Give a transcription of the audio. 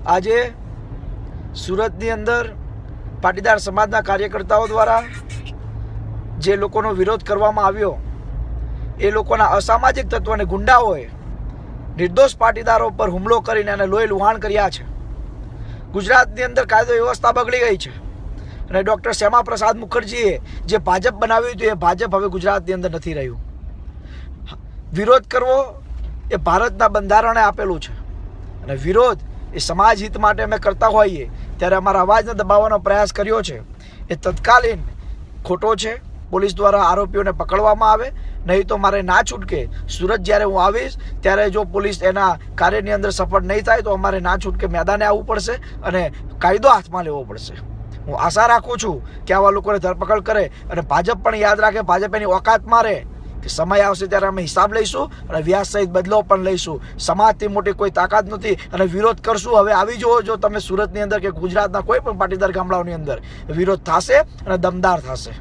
આજે સુરતની અંદર પાટીદાર સમાજના કાર્યકર્તાઓ દ્વારા જે લોકોનો વિરોધ કરવામાં આવ્યો એ લોકોના અસામાજિક તત્વો અને ગુંડાઓએ નિર્દોષ પાટીદારો પર હુમલો કરીને અને લોહી લુહાણ કર્યા છે. ગુજરાતની અંદર કાયદો વ્યવસ્થા બગડી ગઈ છે અને ડૉક્ટર શ્યામા પ્રસાદ મુખર્જીએ જે ભાજપ બનાવ્યું હતું એ ભાજપ હવે ગુજરાતની અંદર નથી રહ્યું. વિરોધ કરવો એ ભારતના બંધારણે આપેલું છે અને વિરોધ એ સમાજ હિત માટે અમે કરતા હોઈએ ત્યારે અમારા અવાજને દબાવવાનો પ્રયાસ કર્યો છે એ તત્કાલીન ખોટો છે. પોલીસ દ્વારા આરોપીઓને પકડવામાં આવે, નહીં તો મારે ના છૂટકે સુરત જ્યારે હું આવીશ ત્યારે જો પોલીસ એના કાર્યની અંદર સફળ નહીં થાય તો અમારે ના છૂટકે મેદાને આવવું પડશે અને કાયદો હાથમાં લેવો પડશે. હું આશા રાખું છું કે આવા લોકોને ધરપકડ કરે અને ભાજપ પણ યાદ રાખે, ભાજપ એની ઓકાત મારે કે સમય આવશે ત્યારે અમે હિસાબ લઈશું અને વ્યાજ સહિત બદલો પણ લઈશું. સમાજથી મોટી કોઈ તાકાત નથી અને વિરોધ કરશું. હવે આવી જુઓ, જો તમે સુરતની અંદર કે ગુજરાતના કોઈ પણ પાટીદાર ગામડાઓની અંદર વિરોધ થશે અને દમદાર થશે.